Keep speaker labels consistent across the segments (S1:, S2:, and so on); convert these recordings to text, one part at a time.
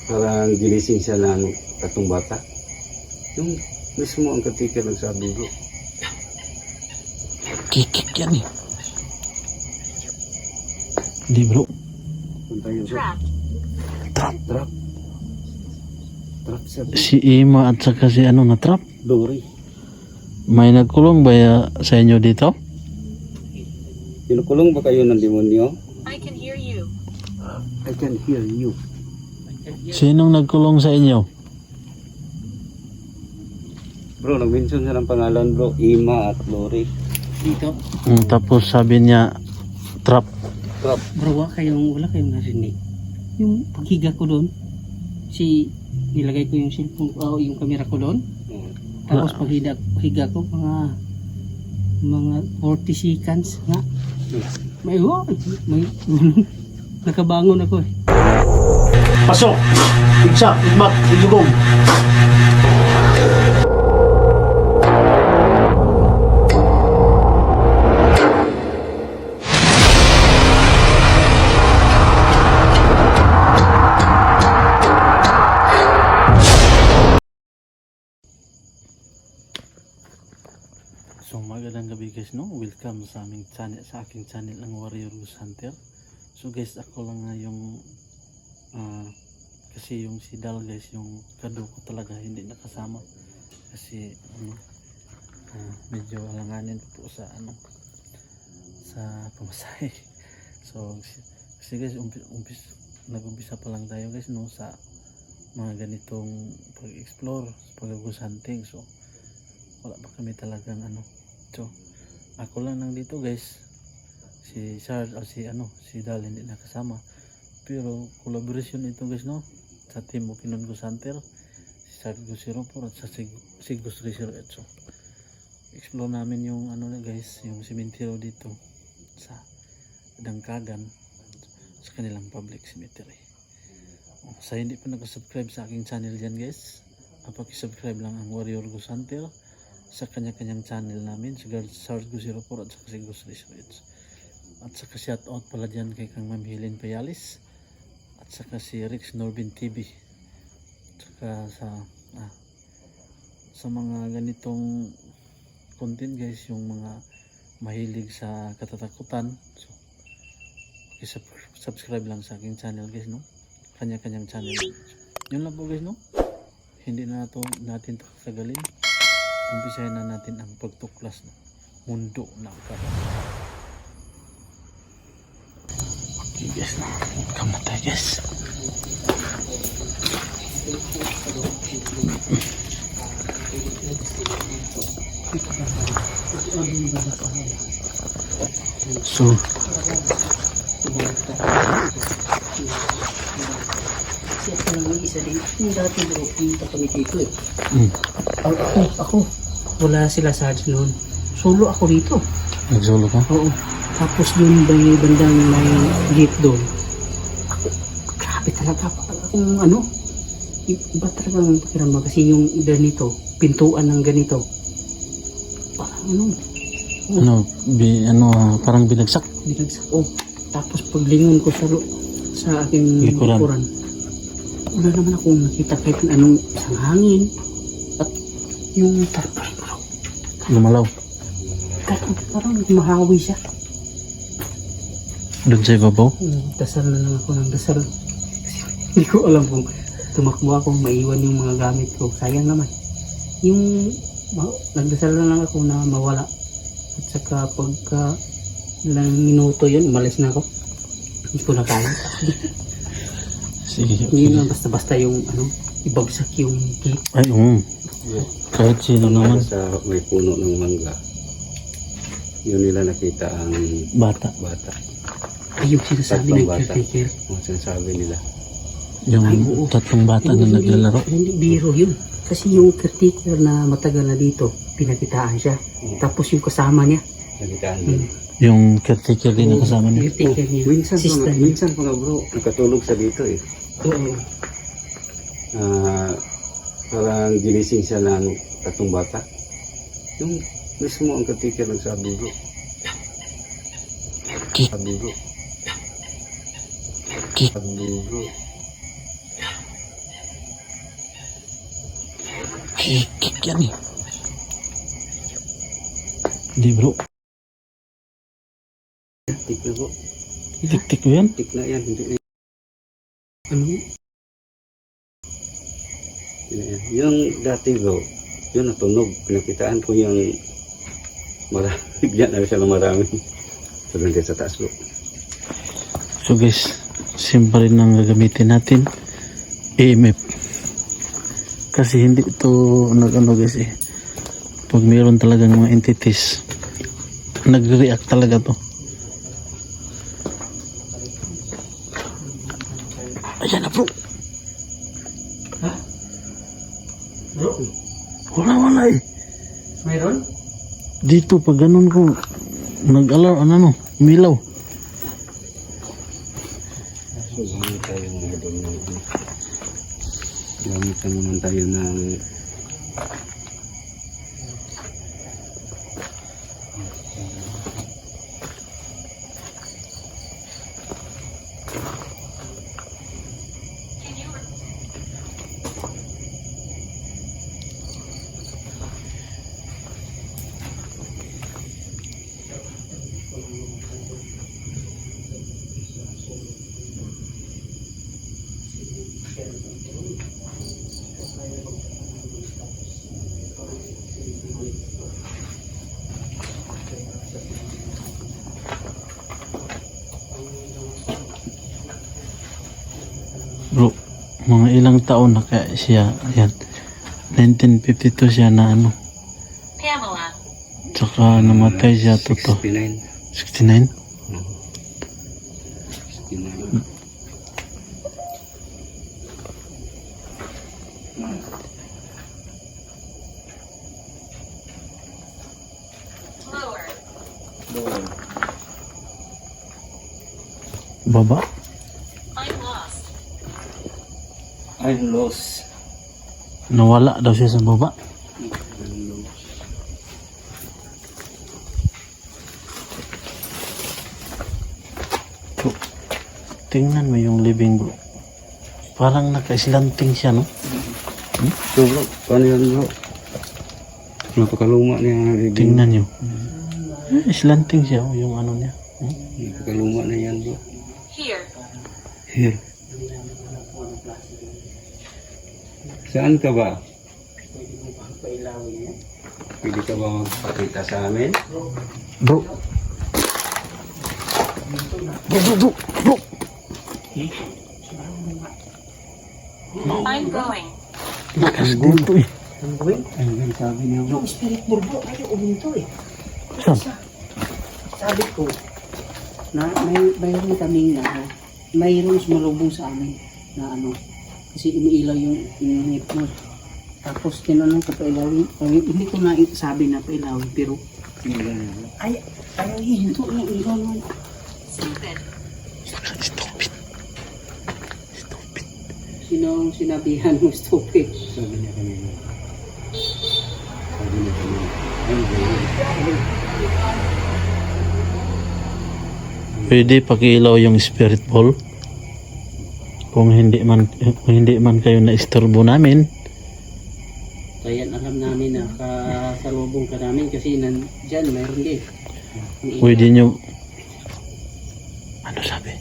S1: Parang ginising siya ng tatlong bata. Yung mismo ang caretaker nagsabi, bro.
S2: Kikik yan eh. Hindi bro.
S1: Punta yun, bro.
S2: Trap.
S1: Trap. Trap siya, bro.
S2: Si Ima at saka si ano na trap.
S1: Dory.
S2: May nagkulong ba sa inyo dito?
S1: Kinukulong ba kayo ng demonyo?
S3: I can hear you.
S1: I can hear you.
S2: Sinong nagkulong sa inyo?
S1: Bro, nag-mention siya ng pangalan, bro. Ima at Dory.
S4: Dito.
S2: Tapos sabi niya trap.
S1: Trap.
S4: Bro, wala kayong narinig. Yung paghiga ko doon, nilagay ko yung cellphone ko, yung camera ko doon. Tapos paghiga ko, mga 40 seconds nga. May nakabangon ako eh.
S2: Pasok! Igsak! Igmak! Igugong! So magandang gabi guys, no? Welcome sa aming channel, sa aking channel ang Warrior Ghost Hunter. So guys, ako lang nga yung kasi yung si Dal guys, yung kado ko talaga hindi nakasama kasi medyo alanganin po sa sa pamasahe. So kasi guys, nag-umpisa pa lang tayo guys, no, sa mga ganitong pag-explore, pag-ghost hunting. So wala pa kami talagang so ako lang nang dito guys, si Sarge o si Dal hindi nakasama, pero collaboration ito guys, no, sa team Opinon Ghost Hunter, si Sarge Ghost 04 at sa si Ghost 308. So explore namin yung guys, yung cemetery dito sa Dangkagan, sa kanilang public cemetery. Sa hindi pa nag-subscribe sa aking channel dyan guys, paki-subscribe lang ang Warrior Ghost Hunter sa kanya-kanyang channel namin, si Sarge Ghost 04 at saka si Ghost 308. At saka shoutout pala dyan kay Kang Ma'am Helen Payalis at saka si Rex Norbin TV. At saka sa mga ganitong content guys, yung mga mahilig sa katatakutan, so subscribe lang sa aking channel guys, no, kanya-kanyang channel. So, yun lang po guys, no, hindi na natin to kasagalin. Umpisahin na natin ang pagtuklas ng mundo ng karamihan. Okay guys, welcome na tayo guys. So
S4: Kasi ako lang yung isa din. Yung dati bro, yung kami dito eh. Ako, wala sila Sarge noon. Solo ako dito.
S2: Nag-solo ka?
S4: Oo. Tapos dun may bandang may gate doon. Ako, grabe talaga. Akong iba talaga ang pakiramdam kasi yung ganito, pintuan ng ganito. Parang
S2: parang binagsak.
S4: binagsak. Oh. Tapos paglingon ko sa aking likuran, wala naman akong nakita kahit anong isang hangin. At yung tarpal bro,
S2: Lumalaw.
S4: parang mahawi siya.
S2: Doon sa ibabaw?
S4: Dasal na lang ako ng dasal. Kasi hindi ko alam kung tumakbo ako, maiwan yung mga gamit ko. Sayang naman. Nagdasal na lang ako na mawala. At saka pagka ilang minuto yun, umalis na ako. Hindi ko na kaya.
S2: Sige.
S4: Hindi na basta-basta yung ibagsak yung gate.
S2: Ay, kahit sino naman.
S1: Sa may puno ng mangga, yun nila nakita ang
S2: Bata.
S4: Ay, yung sinasabi ng caretaker.
S1: Ang sinasabi nila.
S2: Yung
S4: Ay, oo.
S2: tatlong bata na naglalaro.
S4: Hindi biro yun. Kasi yung caretaker na matagal na dito, pinakitaan siya. Tapos yung kasama niya,
S1: Nakitaan din.
S2: Yung caretaker din na kasama niya.
S4: caretaker niya, sister niya.
S1: Minsan pa nga bro, nakatulog sa dito eh.
S4: Oo.
S1: Parang ginising siya ng tatlong bata. Yung mismo ang caretaker nagsabi, bro. Sabi, bro.
S2: Kick yan eh. Hindi bro.
S1: Tik na po.
S2: Tik-tik ko yan.
S1: Tik na yan. Hindi na.
S4: Ano?
S1: Hindi na yan. Yung dati bro, yun natunog. Pinakitaan ko yung marami. Bigyan na siya ng marami. So, doon sa taas bro.
S2: So guys, same pa rin ang gagamitin natin. EMF. Kasi hindi ito nag-ano guys eh. Pag mayroon talagang mga entities, nagre-react talaga to. Ayan na bro.
S4: Ha? Bro?
S2: Wala eh.
S4: Mayroon?
S2: Dito pag ganun ko, nag-alarm, umilaw.
S1: So, gamit tayo mga idol na gamit naman tayo ng
S2: Bro, mga ilang taon na kaya siya, ayan, 1952 siya na ano,
S3: Pamela.
S2: tsaka namatay siya toto,
S1: 69.
S2: 69?
S1: 69.
S3: Lower.
S2: Baba?
S3: I'm lost.
S1: I'm lost.
S2: Nawala daw siya sa baba.
S1: I'm lost.
S2: Bro, tingnan mo yung living bro. Parang naka-slanting siya, no?
S1: So bro, paano yan bro? Napakaluma niya ang review.
S2: Tingnan nyo. Slanting siya, oh, yung ano niya.
S1: Napakaluma na yan bro.
S3: Here.
S1: Here. Saan ka ba? Pwede ka ba magpakita sa amin?
S2: Bro. Bro.
S3: I'm going.
S2: Lakas dito eh.
S4: Ang gawin?
S1: Ang sabi niya bro.
S4: Yung spirit burbo, ayaw uminto eh.
S2: Saan?
S4: Sabi ko, na mayroon kaming mayroon sumalubong sa amin na ano, kasi umiilaw yung hypnos. Tapos tinanong ko pailawin, hindi ko na sabi na pailawin, pero ayaw hinto yung ilaw naman.
S3: Stupid.
S2: Stupid.
S4: Sino ang sinabihan mo stupid?
S1: Sabi niya kanina. Sabi niya kanina. Ang gawin.
S2: Pwede pakiilaw yung spirit ball. Kung hindi man kayo na istorbo namin.
S4: Kaya alam namin na kasalubong ka namin kasi dyan mayroon din. Ang ilaw.
S2: Pwede nyo. Ano sabi?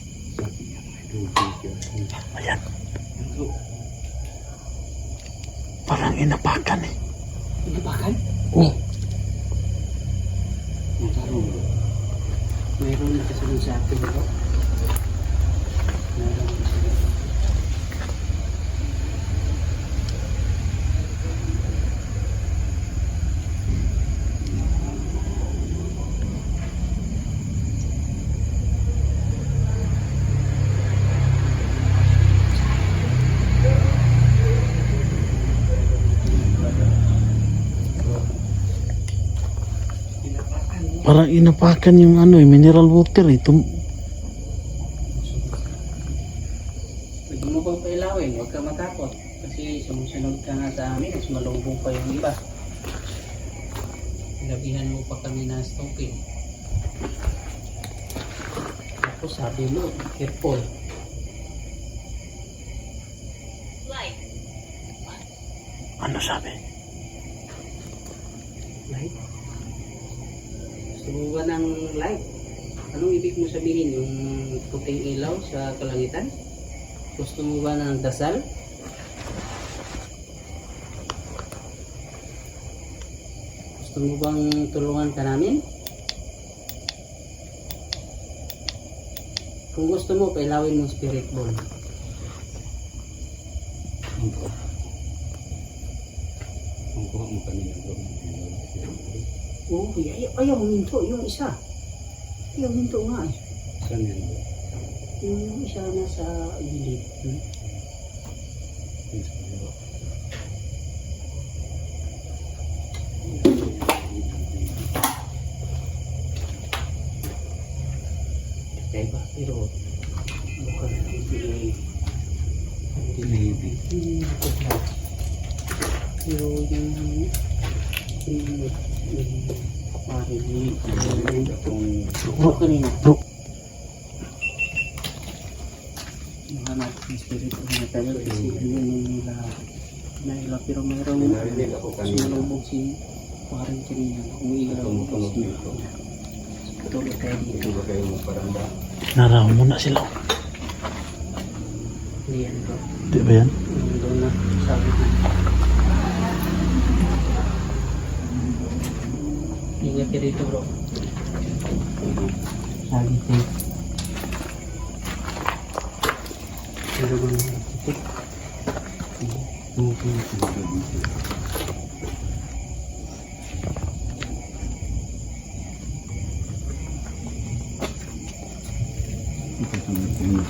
S2: Ayan. Parang inapakan eh.
S4: Inapakan?
S2: Oh.
S1: Magkaroon bro.
S4: Mayroon na kasunod sa akin bro. Mayroon na kasunod.
S2: Parang inapakan yung ano eh, mineral water eh.
S4: Pwede mo bang pailawin? Huwag ka matakot. Kasi sumusunod ka nga sa amin, mas malubong pa yung iba. Sinabihan mo pa kami na stupid. Tapos sabi mo, careful.
S3: Light.
S2: Ano sabi?
S4: Light? Gusto mo ba ng light? Anong ibig mo sabihin? Yung puting ilaw sa kalangitan? Gusto mo ba ng dasal? Gusto mo bang tulungan ka namin? Kung gusto mo, pailawin mo spirit ball.
S1: Ang kuha mo kanina bro.
S4: Oo, ayaw minto. Yung isa. Ayaw minto nga eh.
S1: Saan yan bro?
S4: Yung isa nasa gilid. Diba? Pero bukan
S1: Maybe.
S4: pero yung marili
S1: Kung
S4: kanina hanap ng spirit na tayo kasi hindi nila naila pero mayroong
S1: narinig ako kanina.
S4: sinulubog si parang kanina umiilaw
S1: Tumutunog dito.
S4: tuloy tayo dito
S1: Ito ba kayo mo parang ba?
S2: Naraw mo na sila.
S4: hindi yan bro
S2: Di ba yan?
S4: doon na sabi na ingat ka dito bro sabi tayo pero bang titik
S1: Mungkin sudah bisa. Kita sampai sini.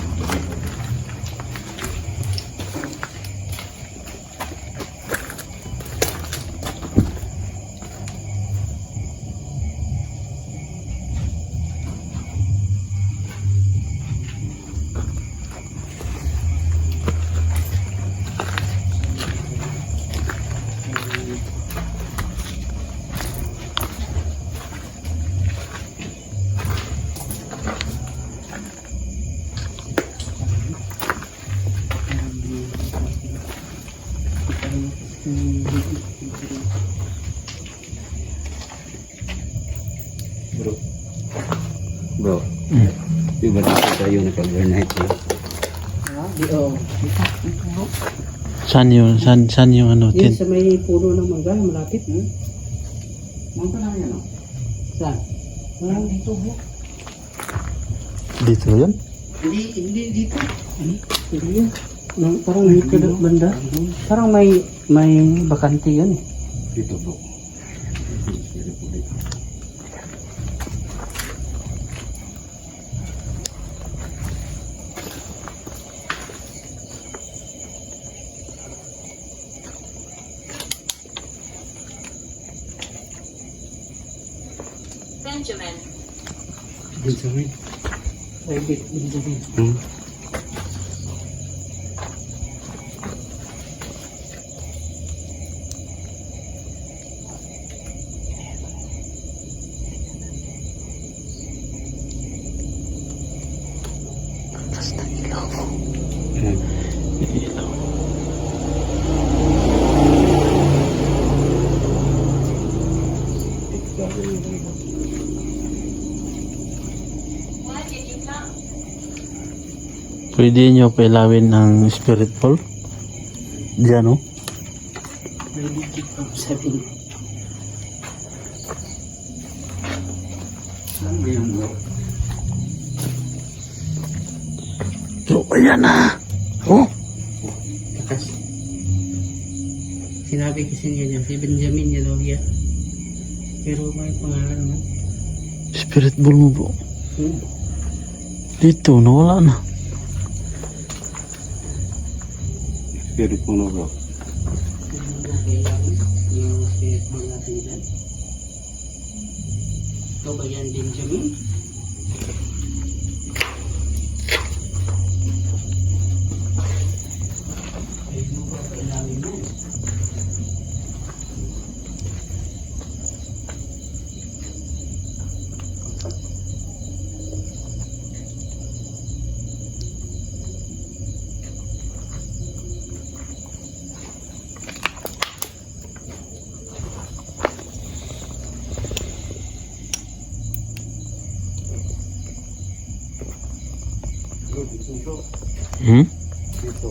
S1: Bro, di ba dito tayo nag-overnight bro?
S2: Saan yun? Saan yung ano?
S4: Yun sa may puno ng mangga, malapit.
S1: Mangga na yan, no?
S4: Saan? Parang dito bro.
S2: Dito yan?
S4: Hindi dito. Hindi yan. Parang dito na banda. Parang may bakante yan eh.
S1: Dito bro.
S3: Benjamin.
S1: Benjamin.
S4: Private Benjamin.
S2: Tapos na ilaw.
S1: Hmm.
S2: Ilaw.
S3: Why did you come?
S2: Pwede nyo pailawin ng spirit ball? Diyan, oh.
S4: May digit pang sabi niya.
S1: Saan ba yan bro?
S2: So, ayan na. Oh.
S4: Takas. Sinabi kasi niya si Benjamin niya daw yan. Pero may pangalan mo.
S2: Spirit ball mo, bro.
S4: Hmm.
S2: Dito, nawala na.
S1: Spirit mo na bro.
S4: Kailangan yung spirit mo natin dyan. Ito ba yan, Benjamin? Ayun mo ba kailangan mo?
S2: Hmm?
S1: Dito.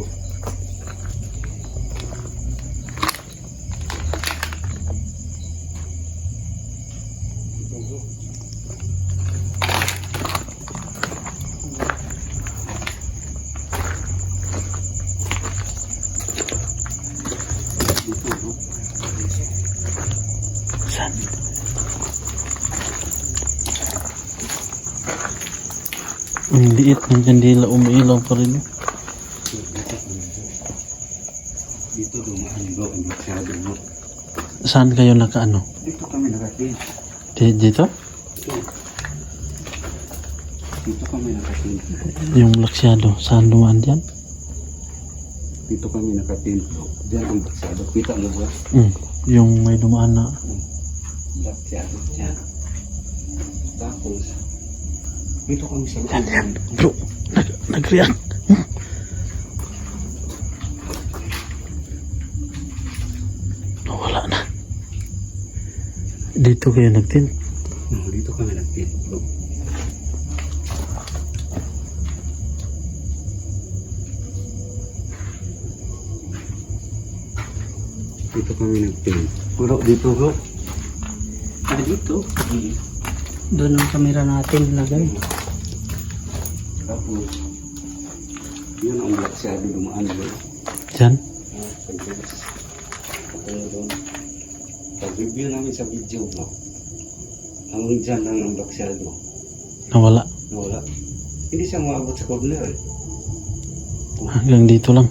S1: Dito bro. Dito bro.
S2: Saan? Ang liit ng kandila, umiilaw pa rin.
S1: Dito dumaan bro, ang masyado bro.
S2: Saan kayo nakaano?
S1: Dito kami nakatin.
S2: Dito?
S1: Dito kami nakatin.
S2: Yung laksyado, saan dumaan dyan?
S1: Dito kami nakatin bro. Diyan ang masyado. Kita mo bro?
S2: Yung may dumaan na.
S1: Masyado dyan. Tapos, dito kami sa loob.
S2: Yan. Bro, nag-react. Nawala na. Dito kayo nagtin.
S1: Dito kami nakatin bro. Dito kami nagtin. Bro, dito bro.
S4: Ah, dito. Doon ang kamera natin lagay.
S1: Tapos, yun ang masyado dumaan bro.
S2: Dyan.
S1: Pag-review namin sa video bro, hanggang dyan lang ang baksyado.
S2: Nawala.
S1: Nawala. Hindi siya maabot sa corner.
S2: Hanggang dito lang.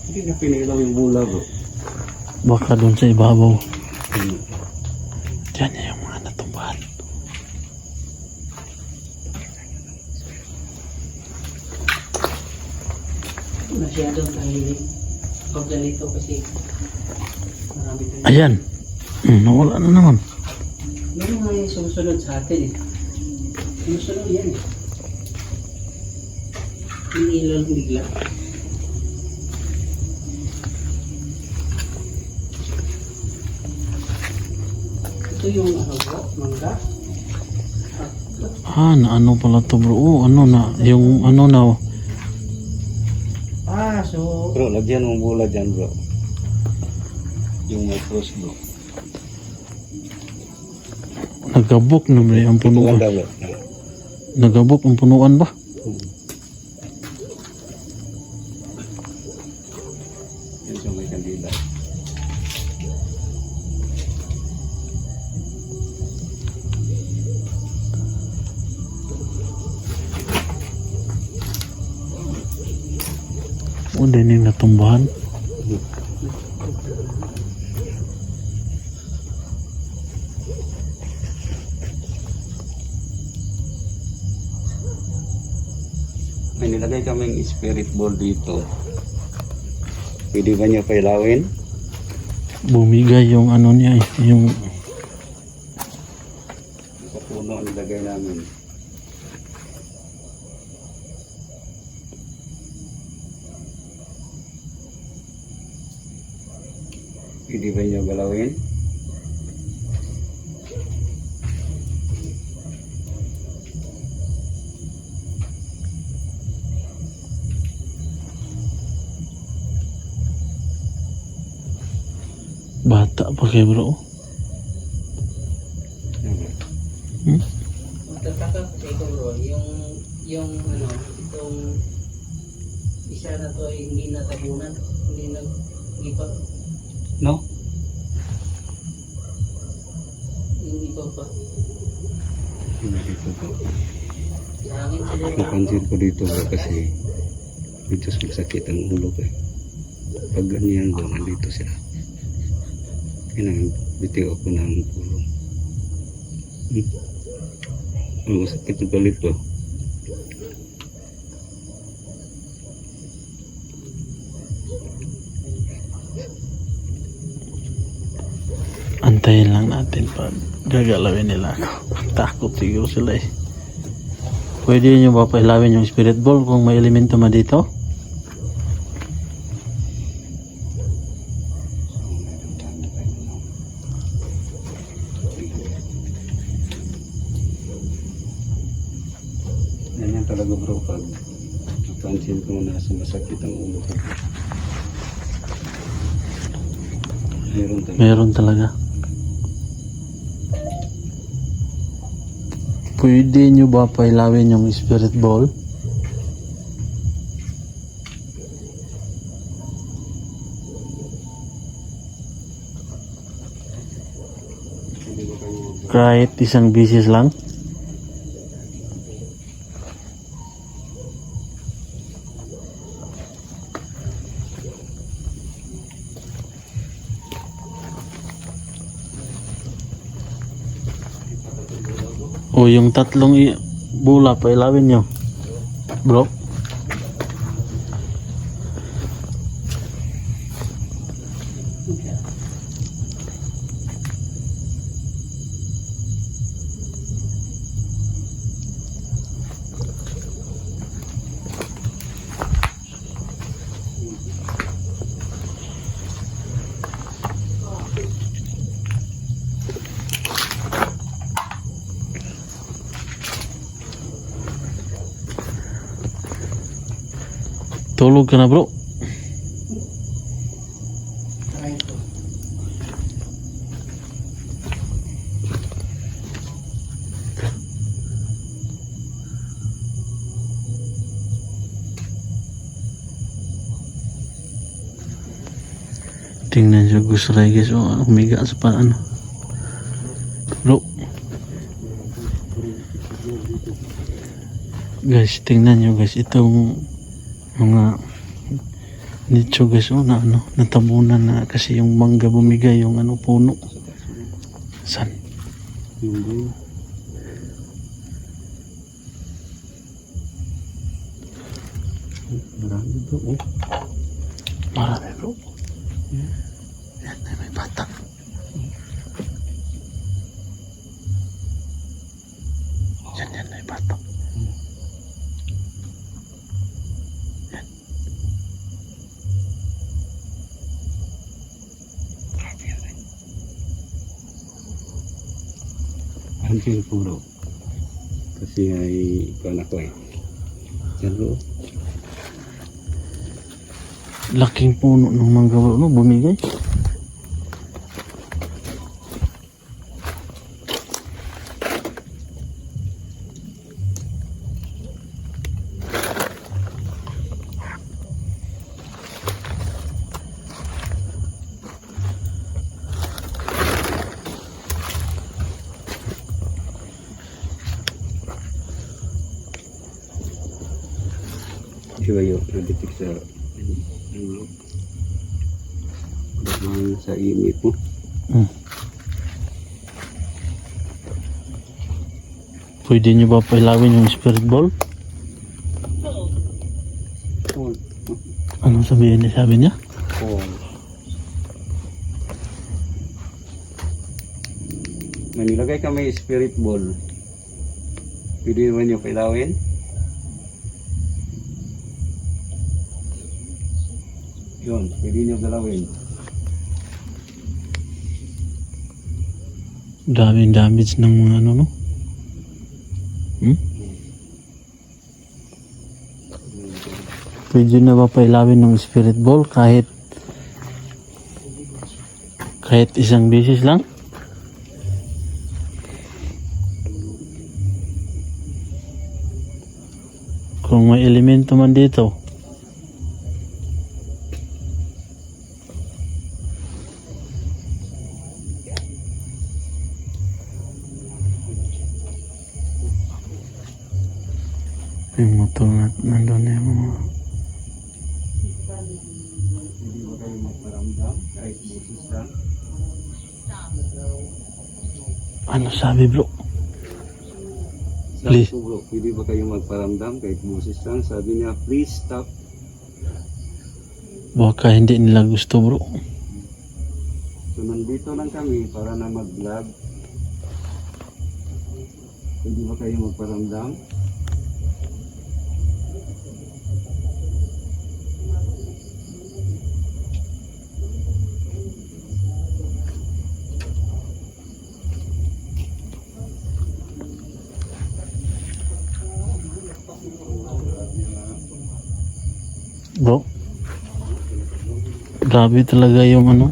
S1: Hindi na pinilaw yung bula bro.
S2: Baka doon sa ibabaw. Dyan yung mga natumbahan.
S4: Masyadong tahimik. Pag ganito kasi marami tayo.
S2: Ayan. Nawala na naman.
S4: Meron nga yung sumusunod sa atin eh. Sumusunod yan eh. Iniilan bigla. Ito yung ano bro, mangga.
S2: Na ano pala to bro. Ano na. Yung ano na.
S4: So
S1: Bro, lagyan mong bula dyan bro. Yung may cross bro.
S2: Nagabok na bro ang punuan.
S1: Wala bro.
S2: Nagabok ang punuan ba?
S1: Yan siya may kandila.
S2: O din yung natumbahan.
S1: May nilagay kaming spirit ball dito. Pwede ba niya pailawin?
S2: Bumigay yung ano niya eh. Yung
S1: Sa puno ang nilagay namin. Pwede ba niya galawin?
S2: bata pa kayo bro.
S4: magtataka kasi ito bro, yung ano, itong isa na to ay hindi natabunan, hindi pa,
S1: No?
S4: hindi pa.
S1: Dito po.
S4: Sa hangin siguro.
S1: Napansin ko dito bro kasi medyo masakit ang ulo ko eh. Pag ganyan bro, nandito sila. Bitiw ako ng pulong. Masakit ang galit bro.
S2: Antayin lang natin pag gagalawin nila ako. Takot siguro sila eh. Pwede nyo ba pailawin yung spirit ball kung may elemento ma dito?
S1: talaga bro pag napansin ko na sumasakit ang ulo ko. Meron talaga.
S2: Meron talaga. Pwede nyo ba pailawin yung spirit ball? Kahit isang bisis lang? O yung tatlong bula pa ilawin nyo, bro. Tulog ka na, bro. Tingnan siya gusto rin guys. Oh, umiga sa paan. Bro. Guys, tingnan nyo guys. Itong mga nicho guys, na natabunan na kasi yung mangga bumigay yung puno. San?
S1: Yung bro. Marami bro. Oh.
S2: Marami bro. Yan, may bata. Yan, may bata.
S1: Hampir puro. Kasi ay ikaw ko eh. Yan bro.
S2: Laking puno ng mangga bro, bumigay.
S1: Siya yung naditik sa sa imit mo.
S2: Pwede nyo ba pailawin yung spirit ball?
S1: Oh.
S2: Anong sabihin niya? Sabi niya?
S1: Oh. Manilagay ka may spirit ball. Pwede naman nyo pailawin? Yun, pwede nyo galawin.
S2: Daming damage ng mga no? Pwede na ba pailawin ng spirit ball kahit isang beses lang? Kung may elemento man dito. Yung motor na nandun na yung mga...
S1: Pwede ba kayo magparamdam kahit busis lang?
S2: Ano sabi bro?
S1: Sabi
S2: Please.
S1: ko bro, pwede ba kayo magparamdam kahit busis lang? Sabi niya, please stop.
S2: Baka hindi nila gusto bro.
S1: So nandito lang kami para na mag-vlog. Pwede ba kayo magparamdam?
S2: Bro, grabe talaga yung ano,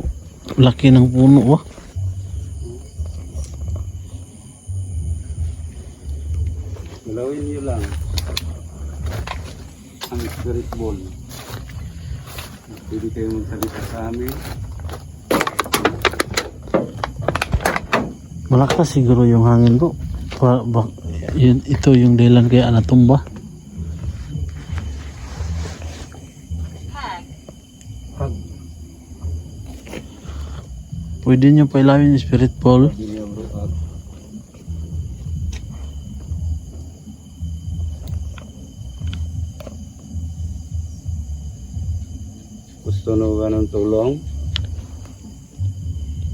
S2: laki ng puno, wah.
S1: Galawin nyo lang ang spirit ball. Pwede kayo magsalita sa amin.
S2: Malakas siguro yung hangin, bro. Ito yung dahilan kaya natumba.
S3: Hag.
S1: Pag
S2: Pwede nyo pailawin yung spirit ball.
S1: hindi bro, pag gusto nyo ba ng tulong?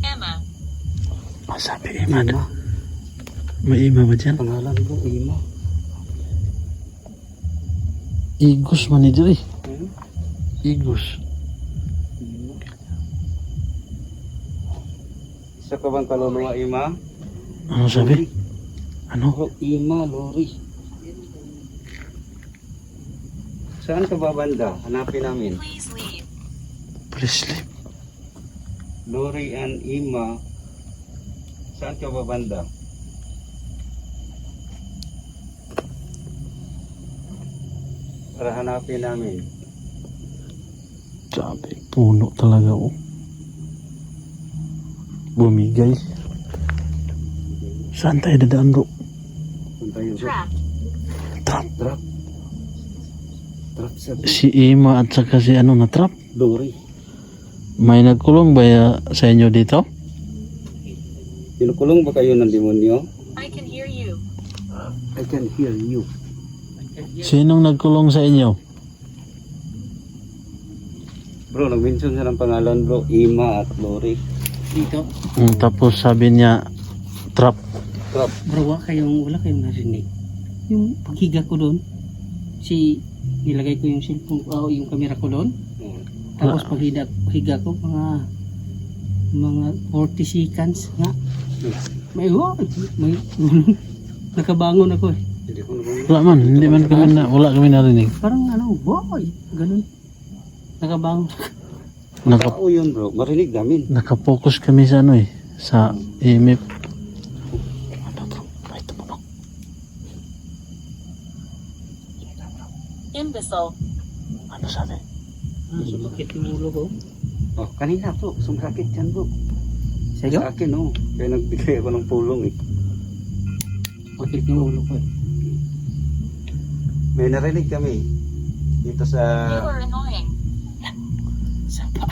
S3: Emma.
S2: Sabi ima na. May ima ba dyan?
S1: Pangalan bro, Ima.
S2: Igus man ni diri.
S1: Hmm?
S2: Igus.
S1: Ima. Isa ka bang kaluluwa, Ima?
S2: Ano sabi? Ano?
S1: Bro, Ima, Lori. Saan ka ba banda? Hanapin namin.
S3: Please leave.
S2: Please leave.
S1: Lori and Ima. Saan ka ba banda? Para hanapin namin.
S2: Sabi, puno talaga oh. Bumigay. Saan tayo dadaan, bro?
S1: Punta yun bro.
S3: Trapped.
S2: Trap.
S1: Trap. Trap sa
S2: Si Ima at saka si ano na trap.
S1: Lori.
S2: May nagkulong ba sa inyo dito?
S1: Kinukulong ba kayo ng demonyo?
S3: I can hear you.
S1: I can hear you.
S2: Sinong nagkulong sa inyo?
S1: Bro, nag-mention siya ng pangalan bro. Ima at Lori.
S4: Dito.
S2: Tapos sabi niya, trap.
S1: Trap.
S4: Bro, wala kayong narinig. Yung paghiga ko doon, nilagay ko yung cellphone, yung camera ko doon. Tapos paghiga ko, mga 40 seconds nga. May nakabangon ako eh.
S1: Hindi ko naman.
S2: Wala man, hindi man kami wala kami narinig.
S4: Parang ganun. Nakabangon.
S1: Tao yun bro. Marinig namin.
S2: Nakapokus kami sa ano eh, sa EMF. Ano bro? Ay, tumunog.
S3: Imbecile.
S2: Ano sabi?
S4: Sumakit yung ulo ko.
S1: Oh, kanina bro. Sumakit yan bro.
S4: Sa'yo?
S1: Sa akin oh. Kaya nagbigay ako ng pulong eh.
S4: Sumakit yung ulo ko eh.
S1: May narinig kami. Dito sa...
S3: You are annoying.
S4: Sapa.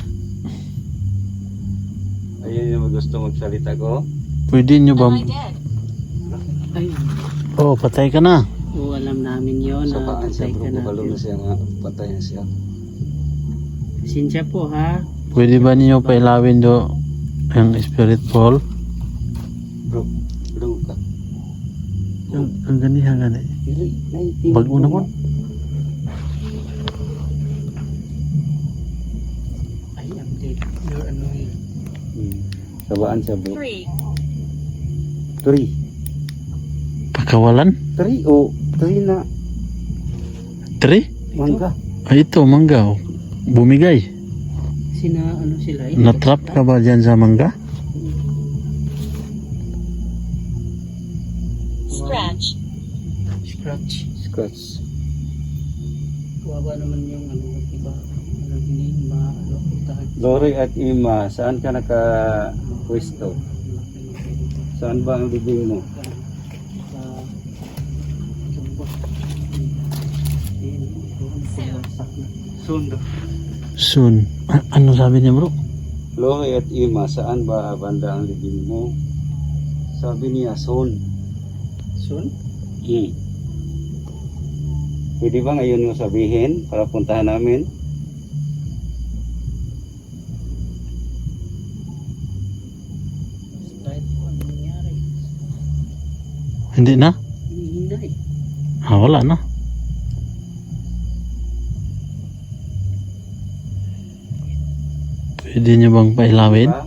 S1: Ayun yung gusto magsalita ko.
S2: Pwede nyo ba?
S3: Am I dead?
S4: Ay,
S2: Oh, patay ka na.
S4: alam namin yun
S1: Sa
S4: na
S1: paan siya
S4: patay
S1: bro.
S4: ka na.
S1: Bukalo na siya nga. Patay na siya.
S4: Pasensya po ha.
S2: Pwede ba ninyo pailawin do ang spirit ball?
S1: Bro, bro ka.
S2: Ang gani.
S1: Pili, naitim.
S2: Bago naman.
S4: Ay, ang dead. You're annoying.
S1: Sabaan siya bro.
S3: 3.
S1: 3.
S2: Pakawalan?
S1: 3 o 3 na
S2: 3?
S1: mangga.
S2: Ay, ito, mangga. Oh. Bumigay.
S4: Sila eh.
S2: Natrap ka ba dyan sa mangga?
S3: Scratch.
S4: Scratch.
S1: Scratch.
S4: Kawawa naman yung iba. Hindi puntahan.
S1: Lori at Ima, saan ka naka-pwesto? Saan ba ang bibig mo? Sundo.
S2: Soon. Ano sabi niya, bro?
S1: Lori at Ima, saan ba banda ang libing mo? Sabi niya, soon.
S4: Soon?
S1: Pwede ba ngayon mo sabihin para puntahan namin?
S4: Kahit ano nangyari.
S2: Hindi na?
S4: Hihina eh.
S2: Wala na. Pwede nyo bang pailawin?
S1: Diba?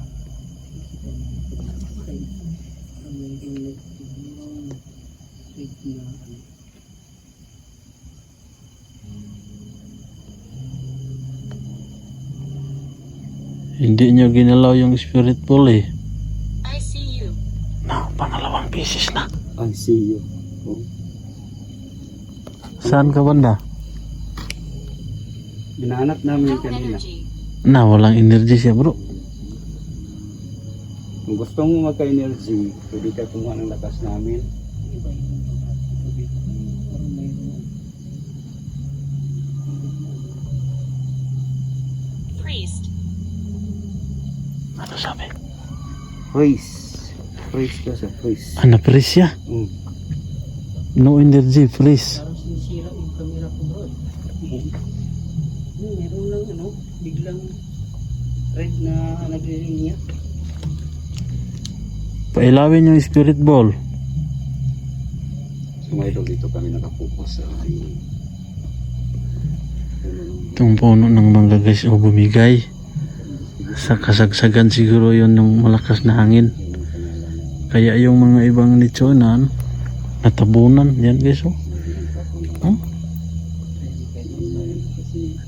S2: Hindi nyo ginalaw yung spirit ball eh.
S3: I see you.
S2: Na, pangalawang beses na.
S1: I see you. Oh.
S2: Saan ka banda?
S1: Hinahanap namin
S3: No
S1: kanina.
S3: energy.
S2: Na, walang energy siya bro.
S1: Kung gusto mo magka-energy, pwede ka kumuha ng lakas namin.
S4: Iba yung mga tubig. Parang mayroon.
S3: Priest.
S2: Ano sabi?
S1: Praise. Praise ka sa praise.
S2: Ano presya?
S1: Mm.
S2: No energy, please.
S4: Parang sinisira yung camera ko bro. Meron lang ano, biglang red na nagre-ring niya.
S2: Pailawin yung spirit ball.
S1: So mga idol, dito kami nakapokus sa yung
S2: Itong puno ng mangga guys o bumigay. Sa kasagsagan siguro yun ng malakas na hangin. Kaya yung mga ibang litsonan natabunan. Yan guys oh. Huh?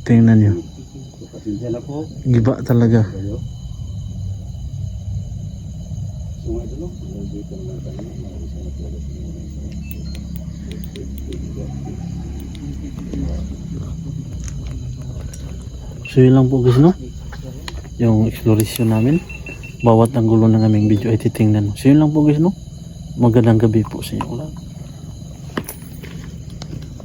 S2: Tingnan nyo.
S1: pasensya na po
S2: Giba talaga.
S1: kayo. So mga idol, dito naman kami. Maraming salamat talaga sa inyo.
S2: So yun lang po guys no. Yung exploration namin. Bawat anggulo ng aming video ay titingnan. So yun lang po guys no. Magandang gabi po sa inyo lahat.